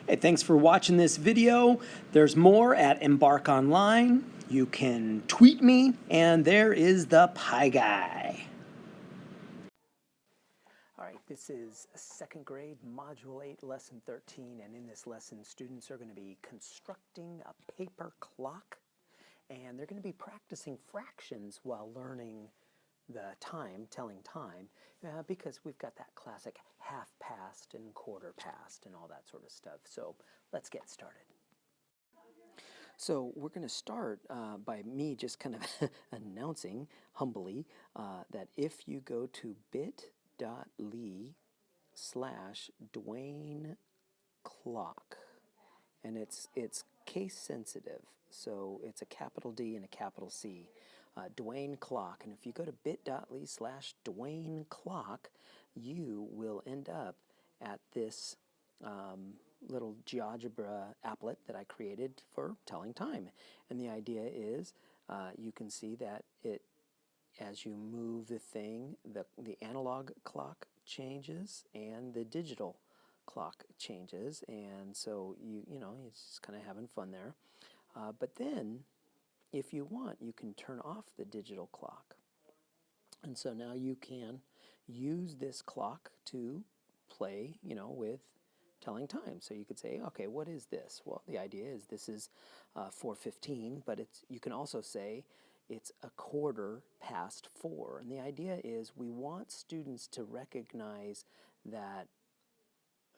Hey, thanks for watching this video. There's more at Embark Online. You can tweet me, and there is the Pie Guy. All right, this is second grade, Module 8, Lesson 13, and in this lesson, students are going to be constructing a paper clock, and they're going to be practicing fractions while learning the time, telling time, because we've got that classic half past and quarter past and all that sort of stuff. So let's get started. So we're going to start by me just kind of announcing humbly that if you go to bit.ly/Duane clock, and it's case sensitive, so it's a capital D and a capital C, Duane clock. And if you go to bit.ly/Duane clock, you will end up at this little GeoGebra applet that I created for telling time. And the idea is you can see that as you move the thing, the analog clock changes and the digital clock changes, and so you know it's just kind of having fun there. But then, if you want, you can turn off the digital clock, and so now you can use this clock to play, with telling time. So you could say, okay, what is this? Well, the idea is this is 4:15, but you can also say it's a quarter past 4. And the idea is we want students to recognize that,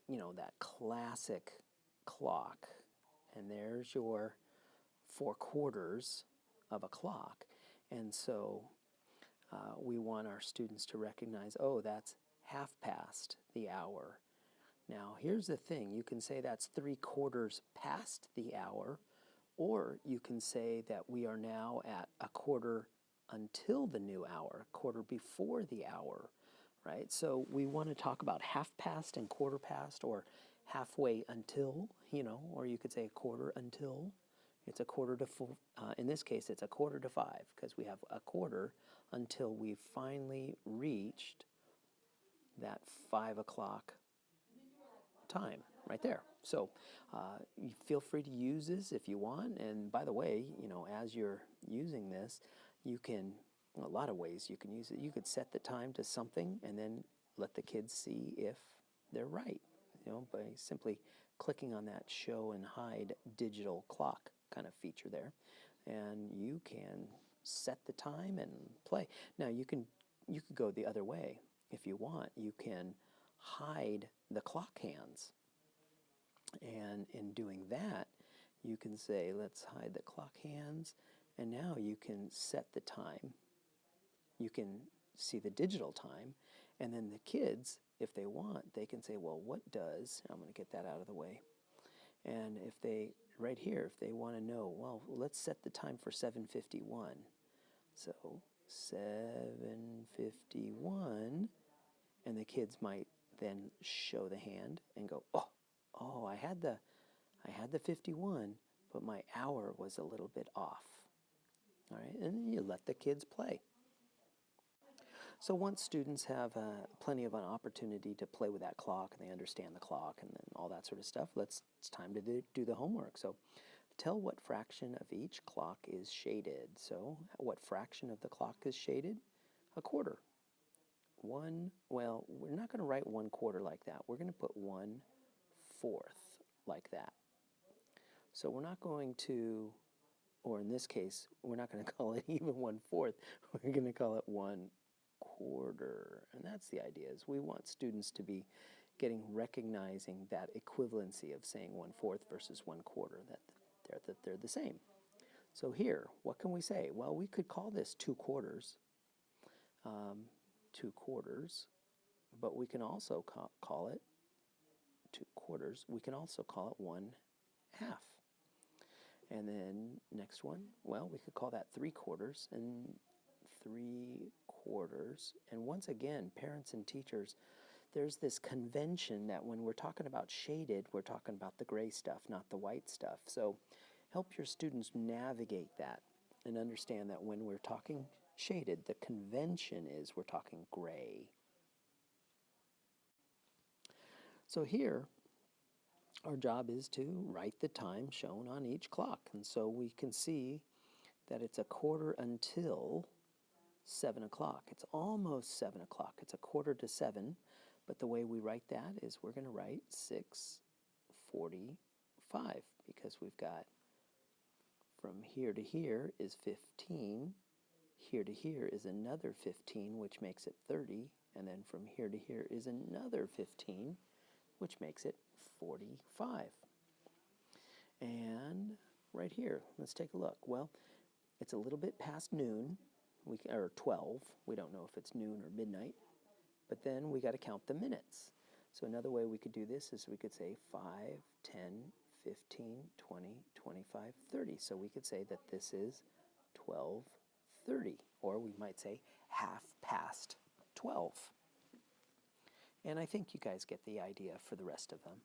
that classic clock. And there's your 4 quarters of a clock. And so we want our students to recognize, oh, that's half past the hour. Now, here's the thing. You can say that's 3 quarters past the hour, or you can say that we are now at a quarter until the new hour, a quarter before the hour, right? So we want to talk about half past and quarter past, or halfway until, or you could say a quarter until. It's a quarter to 4. In this case, it's a quarter to 5, because we have a quarter until we've finally reached that 5 o'clock time right there. So you feel free to use this if you want. And by the way, as you're using this, you can, a lot of ways you can use it. You could set the time to something and then let the kids see if they're right, by simply clicking on that show and hide digital clock kind of feature there. And you can set the time and play. Now you could go the other way if you want. You can hide the clock hands. And in doing that, you can say, let's hide the clock hands, and now you can set the time. You can see the digital time, and then the kids, if they want, they can say, well, what does, I'm going to get that out of the way, and if they, right here, if they want to know, well, let's set the time for 7:51. So 7:51, and the kids might then show the hand and go, oh, I had the 51, but my hour was a little bit off. All right, and you let the kids play. So once students have plenty of an opportunity to play with that clock, and they understand the clock and then all that sort of stuff, it's time to do the homework. So tell what fraction of each clock is shaded. So what fraction of the clock is shaded? A quarter. Well, we're not going to write 1/4 like that. We're going to put 1/4 like that. So we're not going to, or in this case, we're not going to call it even 1/4. We're going to call it 1/4. And that's the idea, is we want students to be recognizing that equivalency of saying 1/4 versus 1/4, that they're the same. So here, what can we say? Well, we could call this 2 quarters. 2 quarters, but we can also call it 2 quarters. We can also call it 1/2. And then next one, well, we could call that 3 quarters and 3 quarters. And once again, parents and teachers, there's this convention that when we're talking about shaded, we're talking about the gray stuff, not the white stuff. So help your students navigate that and understand that when we're talking shaded, the convention is we're talking gray. So here, our job is to write the time shown on each clock. And so we can see that it's a quarter until 7 o'clock. It's almost 7 o'clock. It's a quarter to 7, but the way we write that is we're going to write 6:45 because we've got from here to here is 15, here to here is another 15, which makes it 30, and then from here to here is another 15, which makes it 45. And right here, let's take a look. Well, it's a little bit past noon, or 12. We don't know if it's noon or midnight, but then we got to count the minutes. So another way we could do this is we could say 5, 10, 15, 20, 25, 30. So we could say that this is 12:30, or we might say 12:30. And I think you guys get the idea for the rest of them.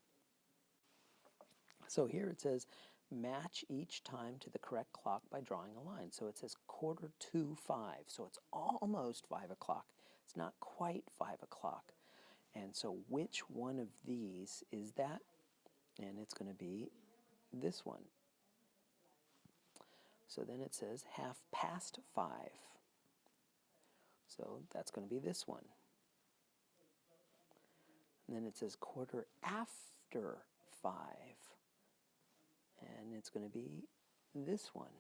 So here it says, match each time to the correct clock by drawing a line. So it says 4:45, so it's almost 5 o'clock. It's not quite 5 o'clock. And so which one of these is that? And it's going to be this one. So then it says 5:30. So that's going to be this one. And then it says 5:15. And it's going to be this one.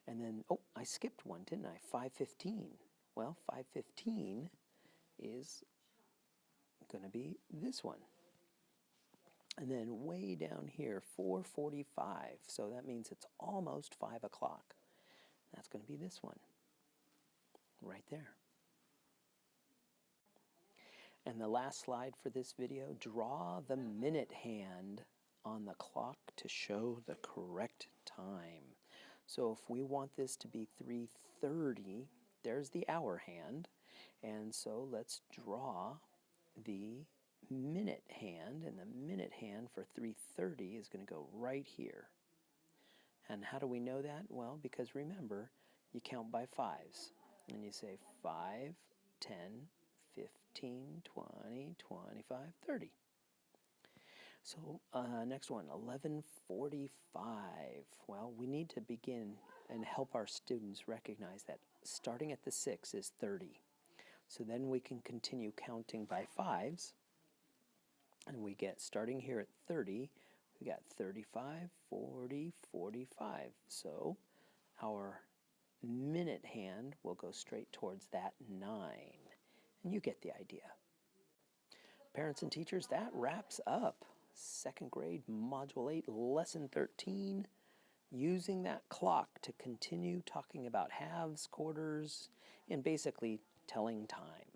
And then, oh, I skipped one, didn't I? 5:15. Well, 5:15 is going to be this one. And then way down here, 4:45. So that means it's almost 5 o'clock. That's going to be this one, right there. And the last slide for this video, draw the minute hand on the clock to show the correct time. So if we want this to be 3:30, there's the hour hand. And so let's draw the minute hand, and the minute hand for 3:30 is going to go right here. And how do we know that? Well, because remember, you count by fives. And you say 5, 10, 15, 20, 25, 30. So next one, 11:45. Well, we need to begin and help our students recognize that starting at the 6 is 30. So then we can continue counting by fives, and we get, starting here at 30, we got 35, 40, 45. So our minute hand will go straight towards that 9. And you get the idea. Parents and teachers, that wraps up 2nd grade Module 8, Lesson 13, using that clock to continue talking about halves, quarters, and basically telling time.